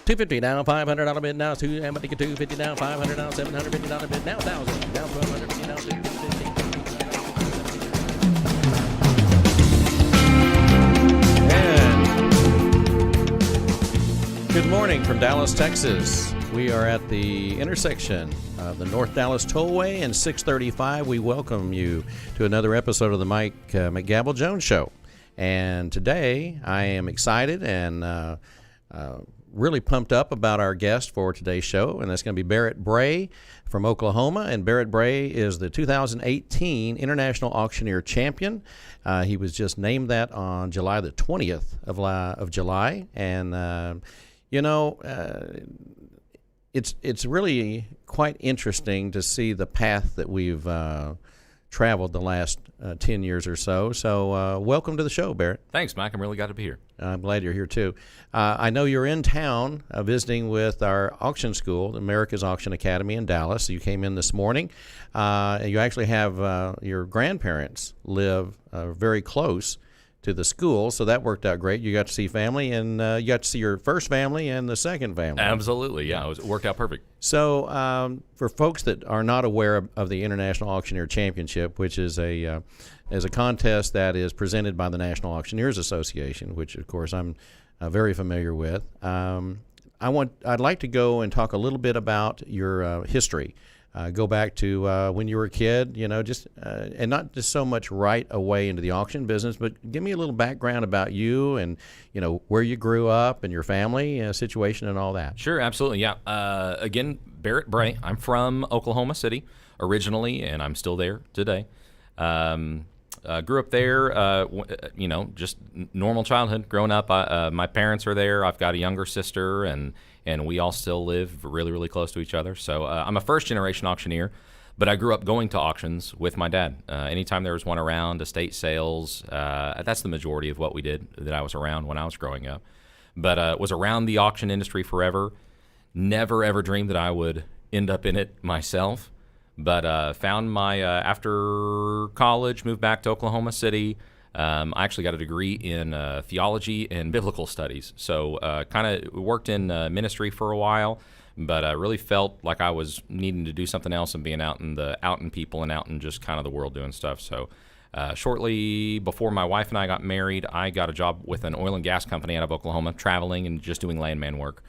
$250 now, $500 bid now, $250 now, $500 now, $750 bid now, $1,000 now, $1,250 now, $250. And good morning from Dallas, Texas. We are at the intersection of the North Dallas Tollway and 635. We welcome you to another episode of the Mike McGavel Jones Show. And today I am excited and really pumped up about our guest for today's show, and that's going to be Barrett Bray from Oklahoma. And Barrett Bray is the 2018 International Auctioneer Champion. He was just named that on July the 20th of July. And, it's really quite interesting to see the path that we've traveled the last 10 years or so. So welcome to the show, Barrett. Thanks, Mike. I'm really glad to be here. I'm glad you're here, too. I know you're in town visiting with our auction school, America's Auction Academy in Dallas. You came in this morning. You actually have your grandparents live very close to the school, so that worked out great. You got to see family, and you got to see your first family and the second family. Absolutely, yeah. It worked out perfect. So for folks that are not aware of the International Auctioneer Championship, which is a contest that is presented by the National Auctioneers Association, which, of course, I'm very familiar with, I'd like to go and talk a little bit about your history. Go back to when you were a kid, and not just so much right away into the auction business, but give me a little background about you and, where you grew up and your family situation and all that. Sure, absolutely, yeah. Again, Barrett Bray. I'm from Oklahoma City originally, and I'm still there today. Grew up there, just normal childhood. Growing up, my parents are there. I've got a younger sister, and we all still live really, really close to each other. So I'm a first-generation auctioneer, but I grew up going to auctions with my dad. Anytime there was one around, estate sales, that's the majority of what we did that I was around when I was growing up. But was around the auction industry forever. Never, ever dreamed that I would end up in it myself. But found my, after college, moved back to Oklahoma City. I actually got a degree in theology and biblical studies. So kind of worked in ministry for a while, but I really felt like I was needing to do something else and being out in people and out in just kind of the world doing stuff. So shortly before my wife and I got married, I got a job with an oil and gas company out of Oklahoma, traveling and just doing landman work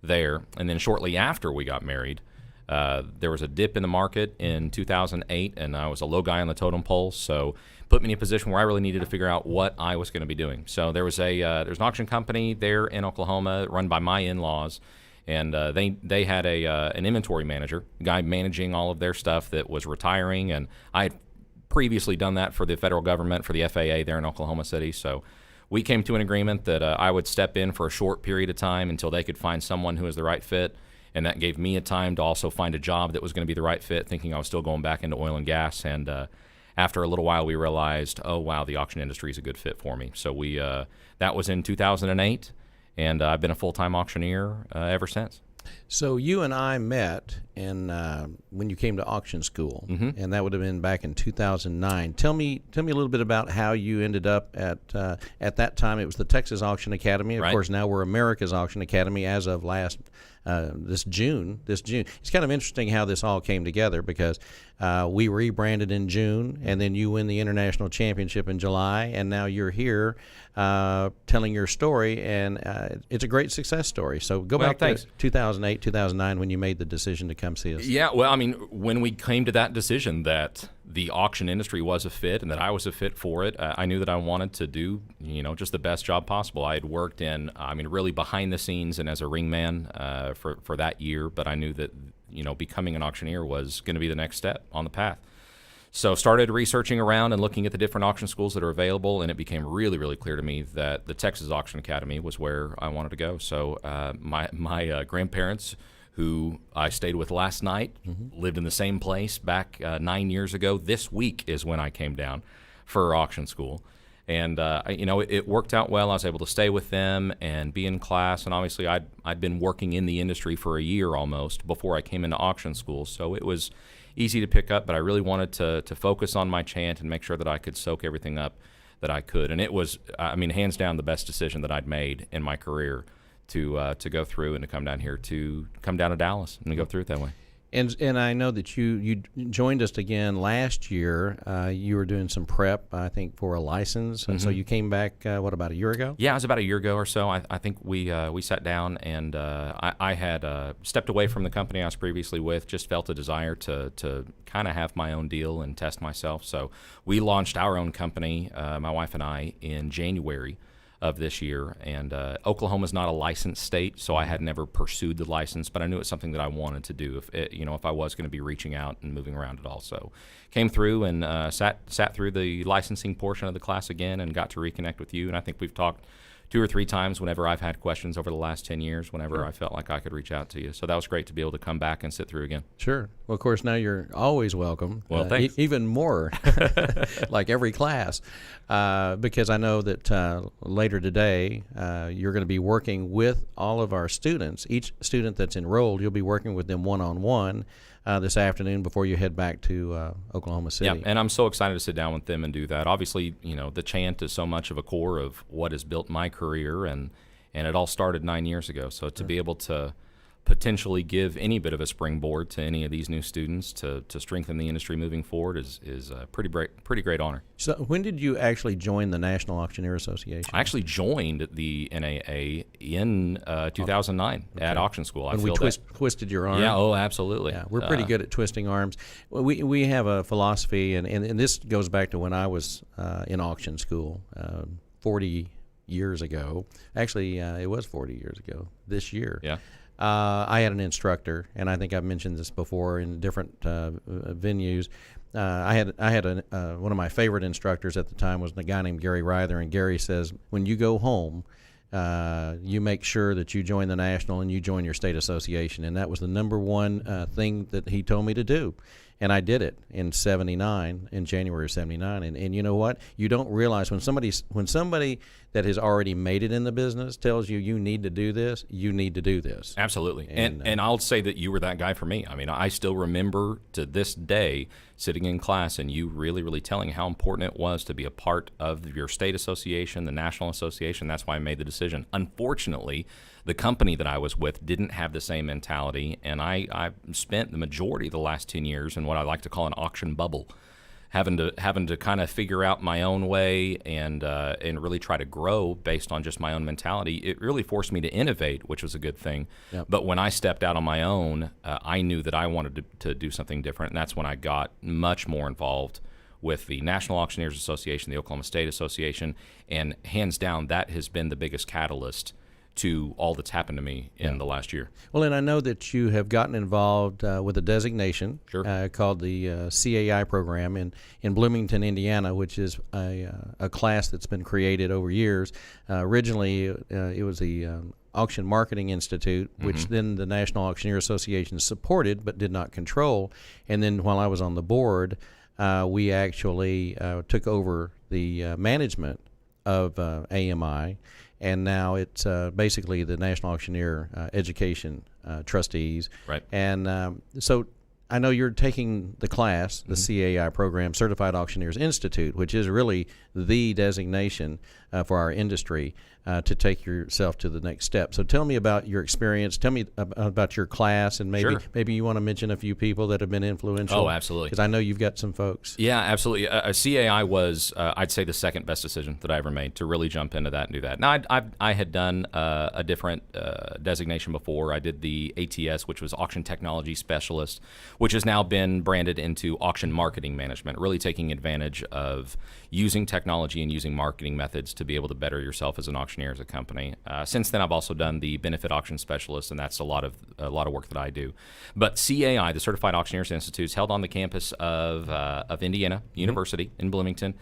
there. And then shortly after we got married, there was a dip in the market in 2008, and I was a low guy on the totem pole, so put me in a position where I really needed to figure out what I was going to be doing. So there's an auction company there in Oklahoma run by my in-laws, and they had an inventory manager, a guy managing all of their stuff that was retiring, and I had previously done that for the federal government, for the FAA there in Oklahoma City. So we came to an agreement that I would step in for a short period of time until they could find someone who was the right fit. And that gave me a time to also find a job that was going to be the right fit, thinking I was still going back into oil and gas. And after a little while, we realized, oh, wow, the auction industry is a good fit for me. So that was in 2008, and I've been a full-time auctioneer ever since. So you and I met when you came to auction school, and that would have been back in 2009. Tell me a little bit about how you ended up at that time. It was the Texas Auction Academy. Of Right. course, now we're America's Auction Academy as of this June. It's kind of interesting how this all came together because we rebranded in June, and then you win the International Championship in July, and now you're here telling your story, and it's a great success story. So go back to 2008, 2009 when you made the decision to come see us. Yeah, well, I mean, when we came to that decision that the auction industry was a fit and that I was a fit for it, I knew that I wanted to do, just the best job possible. I had worked really behind the scenes and as a ringman for that year, but I knew that, becoming an auctioneer was going to be the next step on the path. So started researching around and looking at the different auction schools that are available, and it became really, really clear to me that the Texas Auction Academy was where I wanted to go. So my grandparents, who I stayed with last night, lived in the same place back 9 years ago. This week is when I came down for auction school. And, it worked out well. I was able to stay with them and be in class. And obviously, I'd been working in the industry for a year almost before I came into auction school. So it was easy to pick up, but I really wanted to focus on my chant and make sure that I could soak everything up that I could. And it was, hands down, the best decision that I'd made in my career to go through and to come down here to come down to Dallas and to go through it that way. And I know that you joined us again last year. You were doing some prep, I think, for a license, and so you came back. About a year ago? Yeah, it was about a year ago or so. I think we sat down, and I had stepped away from the company I was previously with. Just felt a desire to kind of have my own deal and test myself. So we launched our own company, my wife and I, in January of this year, and Oklahoma's not a licensed state, so I had never pursued the license, but I knew it's something that I wanted to do if I was going to be reaching out and moving around at all. So came through and sat through the licensing portion of the class again and got to reconnect with you, and I think we've talked 2 or 3 times whenever I've had questions over the last 10 years, whenever I felt like I could reach out to you. So that was great to be able to come back and sit through again. Sure. Well, of course, now you're always welcome. Well, thanks. Even more, like every class, because I know that later today you're going to be working with all of our students. Each student that's enrolled, you'll be working with them one-on-one this afternoon before you head back to Oklahoma City. Yeah, and I'm so excited to sit down with them and do that. Obviously, the chant is so much of a core of what has built my career, and it all started 9 years ago. So to be able to potentially give any bit of a springboard to any of these new students to strengthen the industry moving forward is a pretty great honor. So when did you actually join the National Auctioneer Association? I actually joined the NAA in 2009 at auction school. When we twisted your arm? Yeah, oh, absolutely. Yeah, we're pretty good at twisting arms. Well, we have a philosophy, and this goes back to when I was in auction school 40 years ago. Actually, it was 40 years ago this year. Yeah. I had an instructor, and I think I've mentioned this before in different venues. I had one of my favorite instructors at the time was a guy named Gary Ryther, and Gary says, when you go home, you make sure that you join the national and you join your state association, and that was the number one thing that he told me to do. And I did it in '79, in January of '79. And you know what? You don't realize when somebody that has already made it in the business tells you need to do this, you need to do this. Absolutely. And I'll say that you were that guy for me. I mean, I still remember to this day sitting in class and you really, really telling how important it was to be a part of your state association, the national association. That's why I made the decision. Unfortunately, the company that I was with didn't have the same mentality, and I spent the majority of the last 10 years in what I like to call an auction bubble, having to kind of figure out my own way and really try to grow based on just my own mentality. It really forced me to innovate, which was a good thing. Yep. But when I stepped out on my own, I knew that I wanted to do something different, and that's when I got much more involved with the National Auctioneers Association, the Oklahoma State Association, and hands down, that has been the biggest catalyst to all that's happened to me in the last year. Well, and I know that you have gotten involved with a designation called the CAI program in Bloomington, Indiana, which is a class that's been created over years. Originally, it was the Auction Marketing Institute, which then the National Auctioneer Association supported but did not control. And then while I was on the board, we actually took over the management of AMI. And now it's basically the National Auctioneer Education Trustees. Right. And so I know you're taking the class, the CAI program, Certified Auctioneers Institute, which is really the designation for our industry to take yourself to the next step. So tell me about your experience. Tell me about your class, and maybe you want to mention a few people that have been influential. Oh, absolutely. Because I know you've got some folks. Yeah, absolutely. CAI was, I'd say, the second best decision that I ever made to really jump into that and do that. Now, I had done a different designation before. I did the ATS, which was Auction Technology Specialist, which has now been branded into Auction Marketing Management, really taking advantage of using technology and using marketing methods to be able to better yourself as an auctioneer, as a company. Since then, I've also done the Benefit Auction Specialist, and that's a lot of work that I do. But CAI, the Certified Auctioneers Institute, is held on the campus of Indiana University in Bloomington.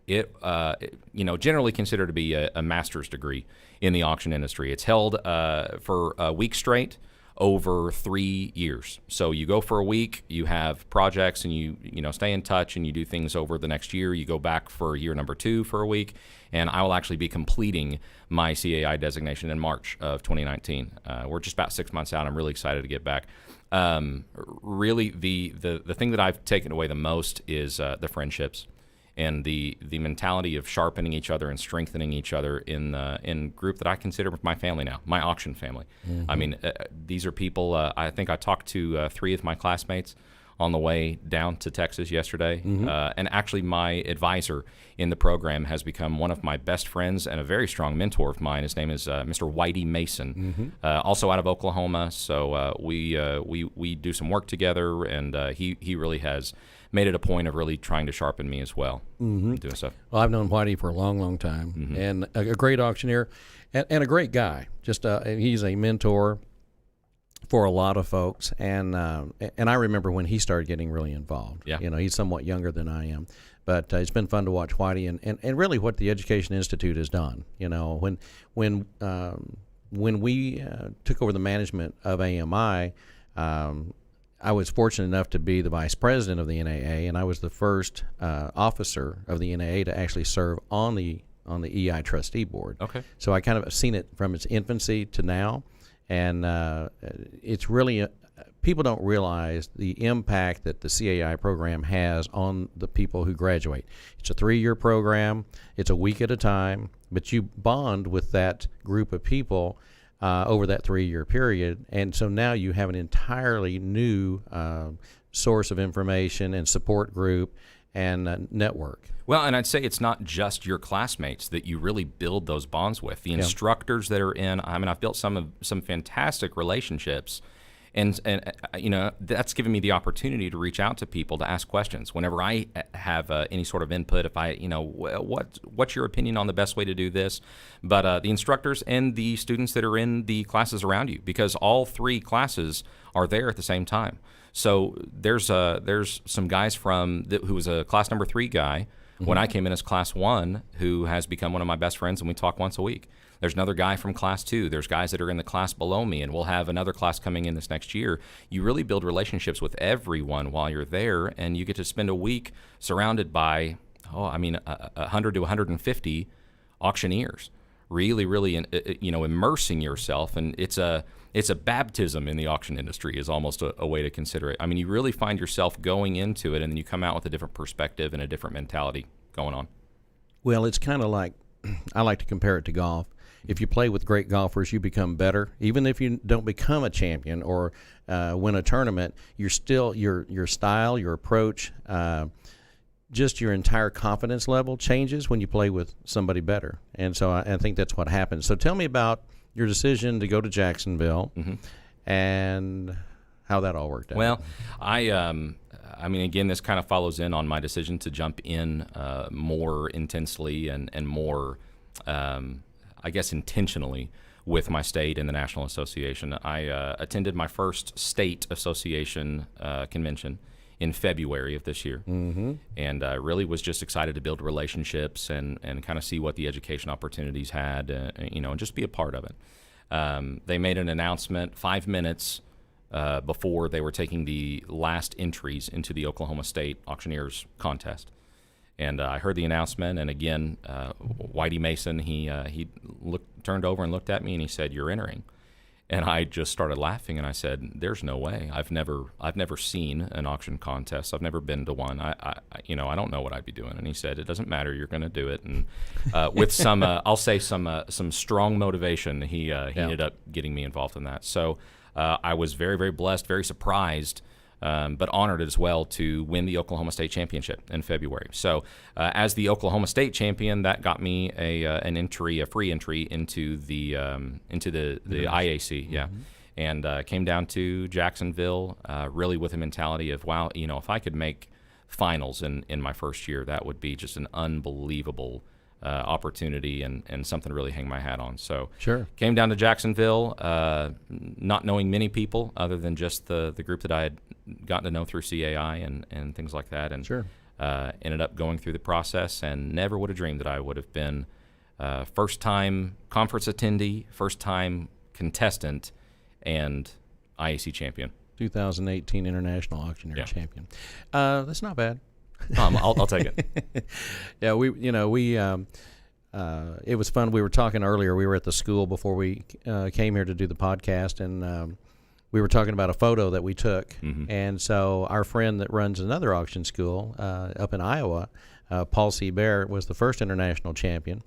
Generally considered to be a master's degree in the auction industry. It's held for a week straight over 3 years. So you go for a week, you have projects, and you stay in touch, and you do things over the next year. You go back for year number 2 for a week, and I will actually be completing my CAI designation in March of 2019. We're just about 6 months out. I'm really excited to get back. Really, the thing that I've taken away the most is the friendships and the mentality of sharpening each other and strengthening each other in group that I consider my family now, my auction family. I mean, these are people. I think I talked to 3 of my classmates on the way down to Texas yesterday, and actually my advisor in the program has become one of my best friends and a very strong mentor of mine. His name is Mr. Whitey Mason, also out of Oklahoma. So we do some work together, and he really has made it a point of really trying to sharpen me as well, doing stuff. Well, I've known Whitey for a long, long time, and a great auctioneer and a great guy. Just he's a mentor for a lot of folks, and I remember when he started getting really involved. Yeah. You know, he's somewhat younger than I am, but it's been fun to watch Whitey and really what the Education Institute has done. You know, when we took over the management of AMI, I was fortunate enough to be the vice president of the NAA, and I was the first officer of the NAA to actually serve on the EI trustee board. Okay. So I kind of seen it from its infancy to now. And it's really, people don't realize the impact that the CAI program has on the people who graduate. It's a 3-year program. It's a week at a time, but you bond with that group of people over that 3-year period. And so now you have an entirely new source of information and support group and network. Well, and I'd say it's not just your classmates that you really build those bonds with. The instructors that are in, I mean, I've built some fantastic relationships, and you know, that's given me the opportunity to reach out to people to ask questions whenever I have any sort of input. If I, you know, what's your opinion on the best way to do this? But the instructors and the students that are in the classes around you, because all 3 classes are there at the same time. So there's some guys who was a class number 3 guy when I came in as class 1, who has become one of my best friends, and we talk once a week. There's another guy from class 2. There's guys that are in the class below me, and we'll have another class coming in this next year. You really build relationships with everyone while you're there, and you get to spend a week surrounded by, 100 to 150 auctioneers. Really, you know, immersing yourself, and it's a baptism in the auction industry is almost a way to consider it. I mean, you really find yourself going into it, and then you come out with a different perspective and a different mentality going on. Well, it's kind of like, I like to compare it to golf. If you play with great golfers, you become better. Even if you don't become a champion or win a tournament, you're still, your style, your approach, just your entire confidence level changes when you play with somebody better. And so I think that's what happens. So tell me about your decision to go to Jacksonville and how that all worked out. Well, I mean, again, this kind of follows in on my decision to jump in more intensely and more, I guess, intentionally with my state and the National Association. I attended my first state association convention in February of this year, and really was just excited to build relationships and kind of see what the education opportunities had, you know, and just be a part of it. They made an announcement 5 minutes before they were taking the last entries into the Oklahoma State Auctioneers Contest. And I heard the announcement, and again, Whitey Mason, he turned over and looked at me, and he said, "You're entering." And I just started laughing, and I said, "There's no way. I've never seen an auction contest. I've never been to one. I don't know what I'd be doing." And he said, "It doesn't matter. You're going to do it." And with some, I'll say some strong motivation, he ended up getting me involved in that. So I was very, very blessed, very surprised, but honored as well to win the Oklahoma State Championship in February. So as the Oklahoma State champion, that got me a free entry into the IAC, and came down to Jacksonville really with a mentality of, wow, you know, if I could make finals in my first year, that would be just an unbelievable opportunity and something to really hang my hat on. So came down to Jacksonville, not knowing many people other than just the group that I had gotten to know through CAI and things like that, and ended up going through the process, and never would have dreamed that I would have been first-time conference attendee, first-time contestant, and IAC champion. 2018 International Auctioneer Champion. That's not bad. I'll take it. Yeah, it was fun. We were talking earlier. We were at the school before we came here to do the podcast, and we were talking about a photo that we took, Mm-hmm. and so our friend that runs another auction school up in Iowa, Paul C. Barrett, was the first international champion,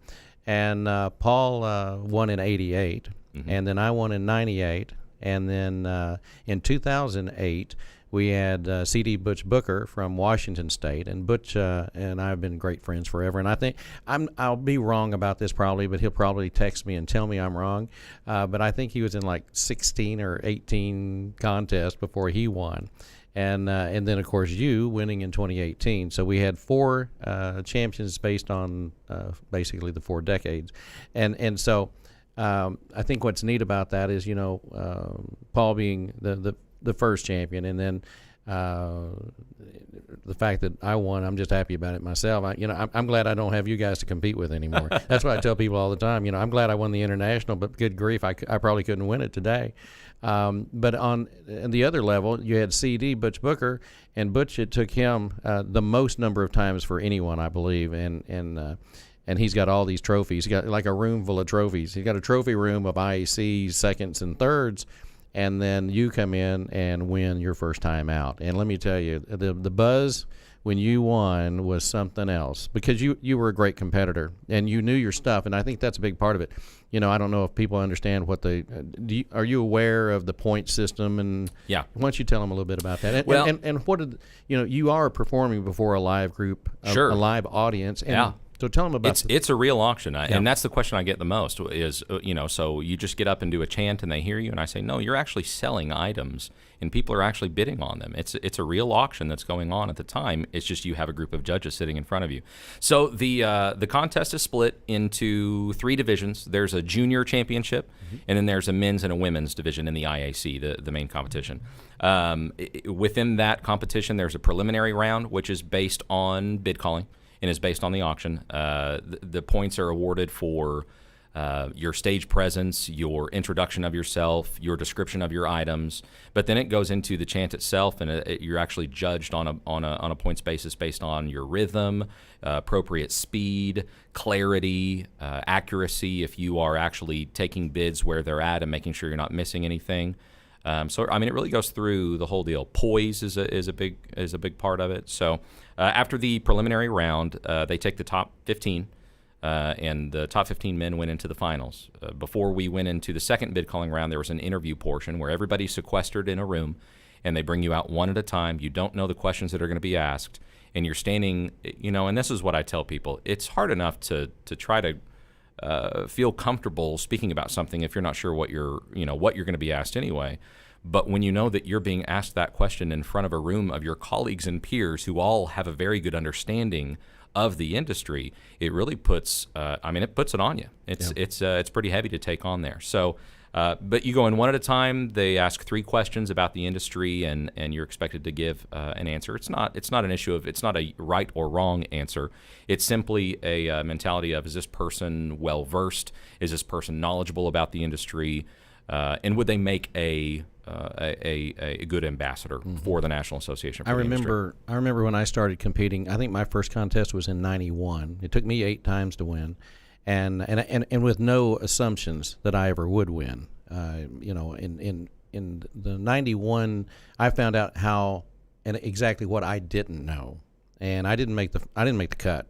and Paul won in '88, Mm-hmm. and then I won in '98, and then in 2008 we had C.D. Butch Booker from Washington State, and Butch and I have been great friends forever. And I think I'll be wrong about this probably, but he'll probably text me and tell me I'm wrong. But I think he was in like 16 or 18 contests before he won. And then, of course, you winning in 2018. So we had 4 champions based on basically the 4 decades. And so I think what's neat about that is, Paul being the first champion, and then the fact that I won, I'm just happy about it myself. I'm glad I don't have you guys to compete with anymore. That's what I tell people all the time. I'm glad I won the international, but good grief, I probably couldn't win it today. But on the other level, you had C.D. Butch Booker, and Butch, it took him the most number of times for anyone, I believe, and he's got all these trophies. He's got like a room full of trophies. He's got a trophy room of IACs, seconds, and thirds. And then you come in and win your first time out. And let me tell you, the buzz when you won was something else, because you were a great competitor and you knew your stuff. And I think that's a big part of it. I don't know if people understand what are you aware of the point system? And yeah, why don't you tell them a little bit about that? And what did you are performing before a live group, sure, a live audience. And yeah. So tell them about it's a real auction, and that's the question I get the most is, so you just get up and do a chant and they hear you, and I say, no, you're actually selling items, and people are actually bidding on them. It's a real auction that's going on at the time. It's just you have a group of judges sitting in front of you. So the contest is split into 3 divisions. There's a junior championship, and then there's a men's and a women's division in the IAC, the main competition. Within that competition, there's a preliminary round, which is based on bid calling and is based on the auction. The points are awarded for your stage presence, your introduction of yourself, your description of your items, but then it goes into the chant itself, and you're actually judged on a points basis based on your rhythm, appropriate speed, clarity, accuracy, if you are actually taking bids where they're at and making sure you're not missing anything. So it really goes through the whole deal. Poise is a big part of it. So after the preliminary round, they take the top 15, and the top 15 men went into the finals. Before we went into the second bid calling round, there was an interview portion where everybody's sequestered in a room, and they bring you out one at a time. You don't know the questions that are going to be asked, and you're standing. And this is what I tell people: it's hard enough to try to feel comfortable speaking about something if you're not sure what you're going to be asked anyway. But when you know that you're being asked that question in front of a room of your colleagues and peers who all have a very good understanding of the industry, it really puts it puts it on you. It's pretty heavy to take on there. So but you go in one at a time. They ask 3 questions about the industry, and you're expected to give an answer. It's not an issue of, it's not a right or wrong answer. It's simply a mentality of, is this person well versed? Is this person knowledgeable about the industry? And would they make a good ambassador for the National Association for the Industry? I remember when I started competing. I think my first contest was in '91. It took me 8 times to win, and with no assumptions that I ever would win. In the '91, I found out how and exactly what I didn't know, and I didn't make the cut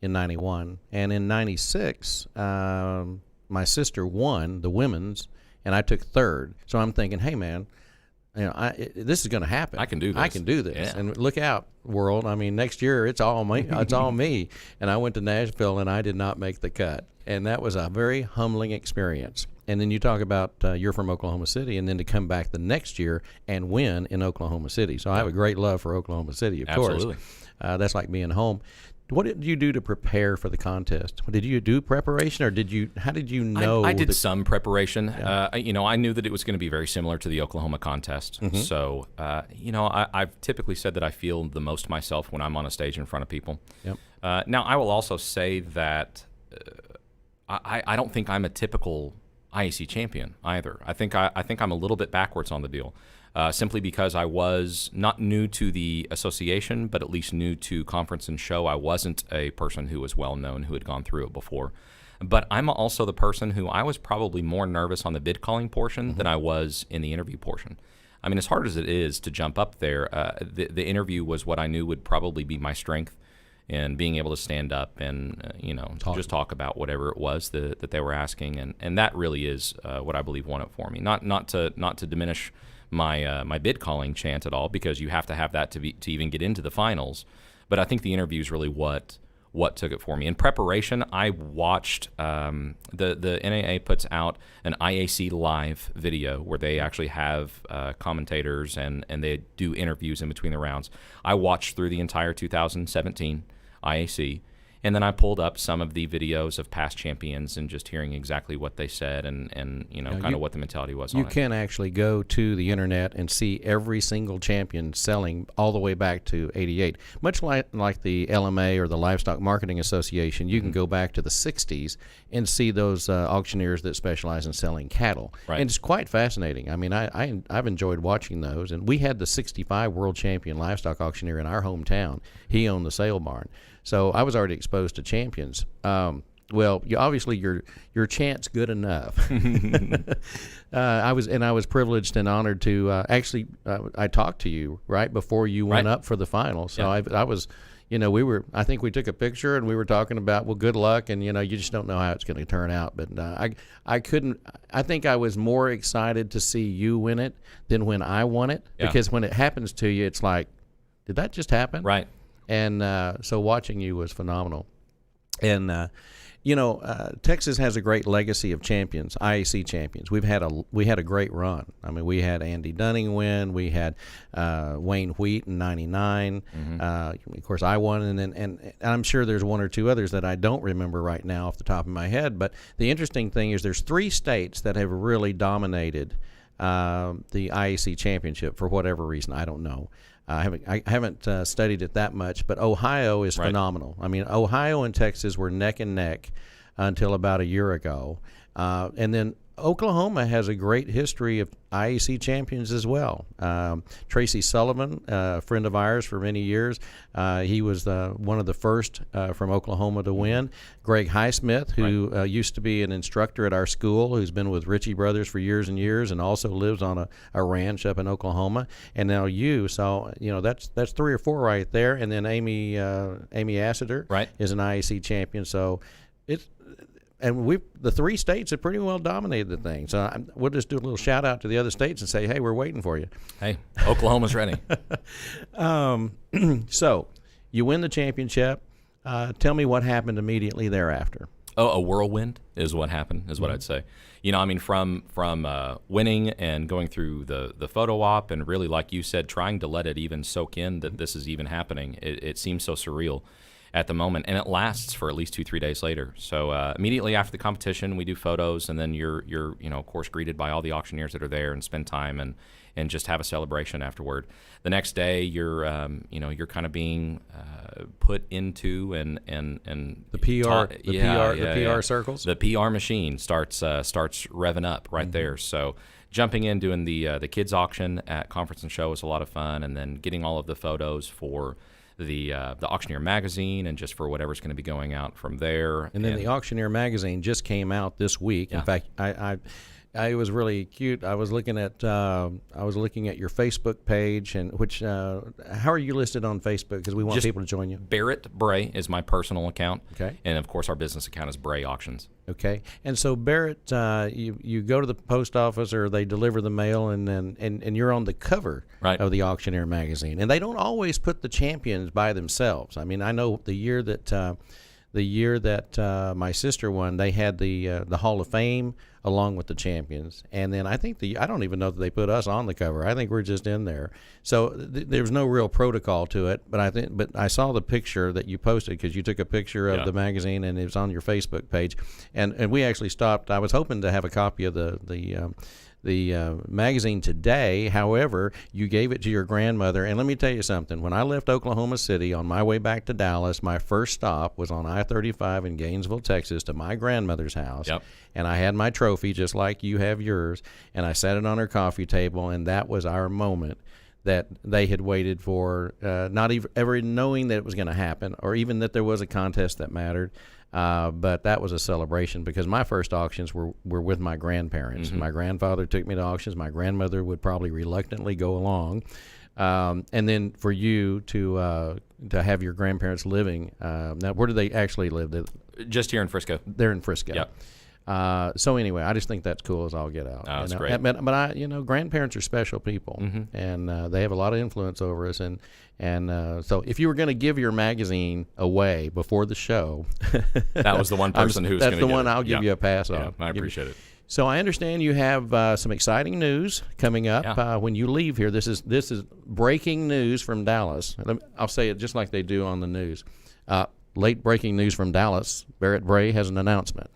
in '91, and in '96, my sister won the women's, and I took 3rd. So I'm thinking, hey man, this is going to happen. I can do this. I can do this. Yeah. And look out, world. Next year it's all me. It's all me. And I went to Nashville and I did not make the cut. And that was a very humbling experience. And then you talk about you're from Oklahoma City, and then to come back the next year and win in Oklahoma City. So I have a great love for Oklahoma City, of Absolutely. course. That's like being home. What did you do to prepare for the contest? Did you do preparation, or how did you know? I did some preparation. Yeah. I knew that it was going to be very similar to the Oklahoma contest. Mm-hmm. So, I've typically said that I feel the most myself when I'm on a stage in front of people. Yep. Now, I will also say that I don't think I'm a typical IAC champion either. I think I'm a little bit backwards on the deal. Simply because I was not new to the association, but at least new to conference and show. I wasn't a person who was well known, who had gone through it before. But I'm also the person who I was probably more nervous on the bid calling portion than I was in the interview portion. I mean, as hard as it is to jump up there, the interview was what I knew would probably be my strength, and being able to stand up and just talk about whatever it was that they were asking, and that really is what I believe won it for me. Not to diminish my bid calling chant at all, because you have to have that to even get into the finals. But I think the interview is really what took it for me. In preparation, I watched the NAA puts out an IAC live video where they actually have commentators and they do interviews in between the rounds. I watched through the entire 2017 IAC, and then I pulled up some of the videos of past champions and just hearing exactly what they said and kind of what the mentality was on it. You can actually go to the internet and see every single champion selling all the way back to 88. Much like the LMA or the Livestock Marketing Association, you can go back to the 60s and see those auctioneers that specialize in selling cattle. Right. And it's quite fascinating. I mean, I've enjoyed watching those. And we had the 65 world champion livestock auctioneer in our hometown. He owned the sale barn. So I was already exposed to champions. Well, obviously your chant's good enough. I was privileged and honored to I talked to you right before you went up for the final. So I was, I think we took a picture and we were talking about, well, good luck, and you just don't know how it's going to turn out. But I think I was more excited to see you win it than when I won it, because when it happens to you, it's like, did that just happen? Right. And so watching you was phenomenal. And Texas has a great legacy of champions, IAC champions. We had a great run. I mean, we had Andy Dunning win. We had Wayne Wheat in '99. Of course, I won, and I'm sure there's one or two others that I don't remember right now off the top of my head. But the interesting thing is, there's 3 states that have really dominated the IAC championship for whatever reason. I don't know. I haven't studied it that much, but Ohio is phenomenal. I mean, Ohio and Texas were neck and neck until about a year ago. And then Oklahoma has a great history of IAC champions as well. Tracy Sullivan, a friend of ours for many years, he was one of the first from Oklahoma to win. Greg Highsmith, who used to be an instructor at our school, who's been with Ritchie Brothers for years and years, and also lives on a ranch up in Oklahoma. And now you, so that's 3 or 4 right there. And then Amy Assiter is an IAC champion. So it's. And the 3 states have pretty well dominated the thing. So we'll just do a little shout out to the other states and say, hey, we're waiting for you. Hey, Oklahoma's ready. So you win the championship. Tell me what happened immediately thereafter. Oh, a whirlwind is what happened, is what I'd say. I mean, from winning and going through the photo op, and really, like you said, trying to let it even soak in that this is even happening. It seems so surreal at the moment, and it lasts for at least 2-3 days later. So immediately after the competition, we do photos, and then you're of course greeted by all the auctioneers that are there, and spend time and just have a celebration afterward. The next day, you're kind of being put into and the PR circles. The PR machine starts revving up right there. So jumping in, doing the kids auction at Conference and Show was a lot of fun, and then getting all of the photos for the Auctioneer magazine, and just for whatever's going to be going out from there. And then the Auctioneer magazine just came out this week. In fact, I was really cute. I was looking at your Facebook page, and which how are you listed on Facebook? Because we want just people to join you. Barrett Bray is my personal account. Okay. And of course, our business account is Bray Auctions. Okay. And so Barrett, you go to the post office, or they deliver the mail, and you're on the cover of the Auctioneer magazine. And they don't always put the champions by themselves. I mean, I know the year that my sister won, they had the Hall of Fame along with the champions, and then I think I don't even know that they put us on the cover. I think we're just in there. So there's no real protocol to it. But I saw the picture that you posted, because you took a picture of the magazine, and it was on your Facebook page, and we actually stopped. I was hoping to have a copy of the magazine today. However, you gave it to your grandmother, and let me tell you something. When I left Oklahoma City on my way back to Dallas, my first stop was on I-35 in Gainesville, Texas, to my grandmother's house. And I had my trophy just like you have yours, and I set it on her coffee table, and that was our moment that they had waited for, not even ever knowing that it was going to happen, or even that there was a contest that mattered. But that was a celebration, because my first auctions were with my grandparents. My grandfather took me to auctions. My grandmother would probably reluctantly go along. And then for you to have your grandparents living, now where do they actually live? Just here in Frisco. They're in Frisco. Yep. So anyway, I just think that's cool as all get out. Oh, that's great. But I, grandparents are special people, and they have a lot of influence over us. And so if you were going to give your magazine away before the show, that was the one person who was going to. That's the one I'll give you a pass on. I appreciate it. So I understand you have some exciting news coming up when you leave here. This is breaking news from Dallas. I'll say it just like they do on the news. Late breaking news from Dallas. Barrett Bray has an announcement.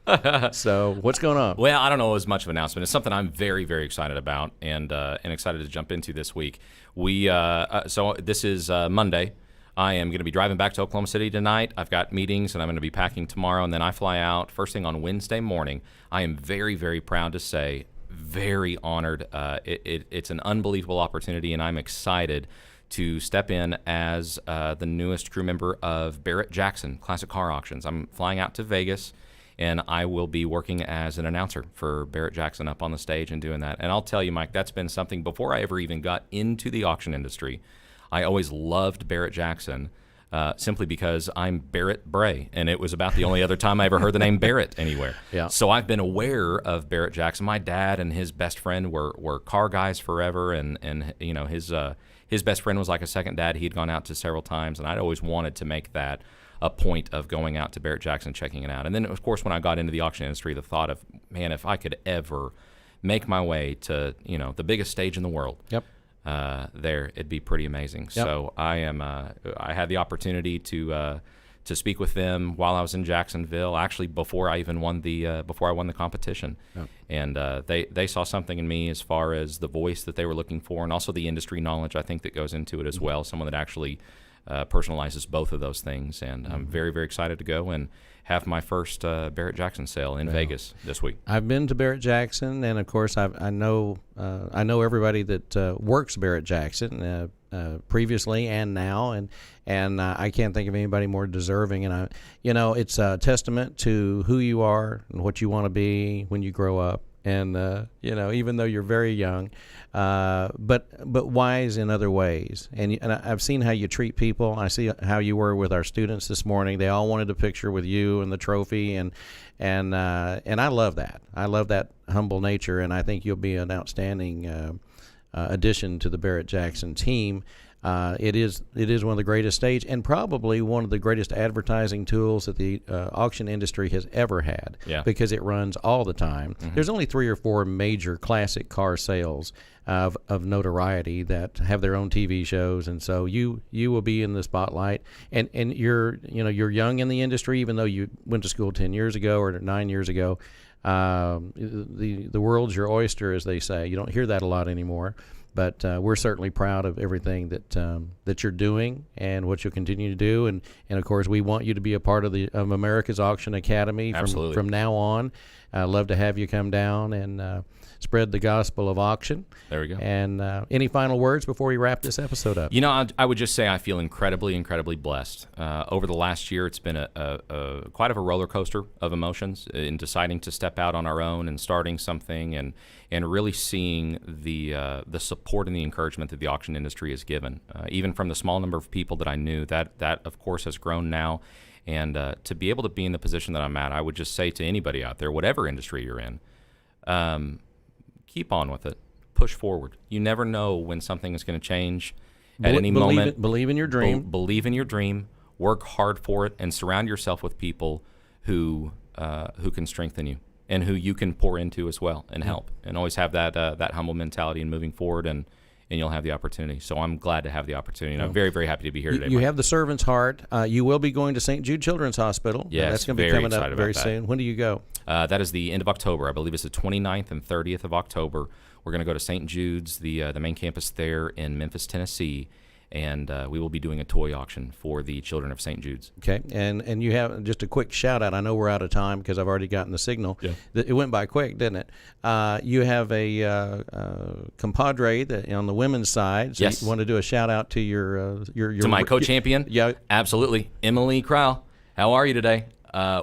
So what's going on? Well, I don't know as much of an announcement. It's something I'm very, very excited about and excited to jump into this week. So this is Monday. I am going to be driving back to Oklahoma City tonight. I've got meetings, and I'm going to be packing tomorrow, and then I fly out first thing on Wednesday morning. I am very, very proud to say, very honored. It's an unbelievable opportunity, and I'm excited to step in as the newest crew member of Barrett Jackson Classic Car Auctions. I'm flying out to Vegas, and I will be working as an announcer for Barrett Jackson up on the stage and doing that. And I'll tell you, Mike, that's been something before I ever even got into the auction industry. I always loved Barrett Jackson simply because I'm Barrett Bray, and it was about the only other time I ever heard the name Barrett anywhere. Yeah. So I've been aware of Barrett Jackson. My dad and his best friend were car guys forever, and his best friend was like a second dad. He'd gone out to several times, and I'd always wanted to make that a point of going out to Barrett Jackson, checking it out. And then, of course, when I got into the auction industry, the thought of, man, if I could ever make my way to the biggest stage in the world. Yep. There, it'd be pretty amazing. Yep. So I had the opportunity to speak with them while I was in Jacksonville. Actually, before I even won the competition, yep. And they saw something in me as far as the voice that they were looking for, and also the industry knowledge I think that goes into it as well. Someone that actually personalizes both of those things, and I'm very, very excited to go and have my first Barrett Jackson sale in Vegas this week. I've been to Barrett Jackson, and of course I know everybody that works Barrett Jackson previously and now, and I can't think of anybody more deserving. And it's a testament to who you are and what you want to be when you grow up. And even though you're very young, but wise in other ways. And I've seen how you treat people. I see how you were with our students this morning. They all wanted a picture with you and the trophy, and I love that. I love that humble nature, and I think you'll be an outstanding addition to the Barrett Jackson team. It is one of the greatest stage, and probably one of the greatest advertising tools that the auction industry has ever had, because it runs all the time. Mm-hmm. There's only 3 or 4 major classic car sales of notoriety that have their own TV shows, and so you will be in the spotlight. And you're young in the industry, even though you went to school 10 years ago or 9 years ago. The world's your oyster, as they say. You don't hear that a lot anymore. But we're certainly proud of everything that you're doing and what you'll continue to do, and of course we want you to be a part of America's Auction Academy from now on. I'd love to have you come down and spread the gospel of auction. There we go. And any final words before we wrap this episode up? I would just say I feel incredibly, incredibly blessed. Over the last year, it's been a quite of a roller coaster of emotions in deciding to step out on our own and starting something, and really seeing the support and the encouragement that the auction industry has given. Even from the small number of people that I knew, that of course has grown now. And to be able to be in the position that I'm at, I would just say to anybody out there, whatever industry you're in, keep on with it. Push forward. You never know when something is going to change at any moment. Believe in your dream. Believe in your dream. Work hard for it, and surround yourself with people who can strengthen you and who you can pour into as well and help. And always have that humble mentality and moving forward, and you'll have the opportunity. So I'm glad to have the opportunity, and I'm very, very happy to be here today. You have the servant's heart. You will be going to St. Jude Children's Hospital. Yes, that's going to be coming up very soon. When do you go? That is the end of October. I believe it's the 29th and 30th of October. We're going to go to St. Jude's, the main campus there in Memphis, Tennessee, and we will be doing a toy auction for the children of St. Jude's. Okay, and you have just a quick shout out. I know we're out of time because I've already gotten the signal. Yeah. It went by quick, didn't it? You have a compadre that on the women's side. So Yes. you want to do a shout out to your To my co-champion? Yeah. Absolutely. Emily Crowell, how are you today?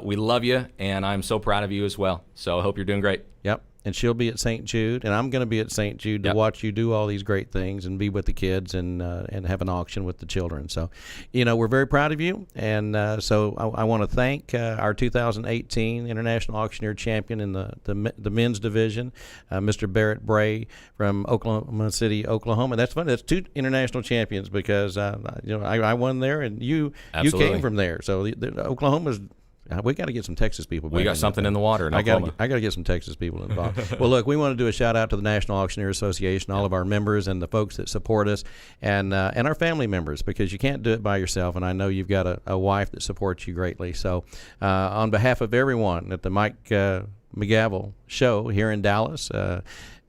We love you, and I'm so proud of you as well. So I hope you're doing great. Yep. And she'll be at St. Jude, and I'm going to be at St. Jude to Yep. watch you do all these great things and be with the kids and have an auction with the children. So, we're very proud of you, and so I want to thank our 2018 International Auctioneer Champion in the men's division, Mr. Barrett Bray from Oklahoma City, Oklahoma. That's fun. That's 2 international champions because I won there, and you Absolutely. came from there. So Oklahoma's. We got to get some Texas people. We got something in the water in I Oklahoma. got to get some Texas people involved. Well, look, we want to do a shout out to the National Auctioneer Association, all of our members and the folks that support us, and our family members, because you can't do it by yourself. And I know you've got a wife that supports you greatly. So, on behalf of everyone at the Mike McGavel Show here in Dallas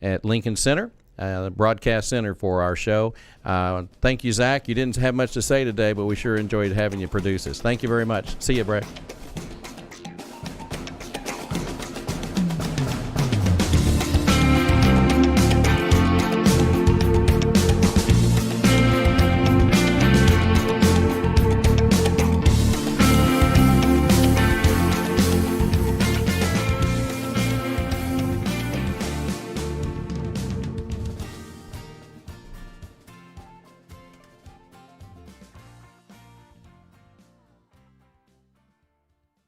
at Lincoln Center. The broadcast center for our show. Thank you, Zach. You didn't have much to say today, but we sure enjoyed having you produce this. Thank you very much. See you, Brett.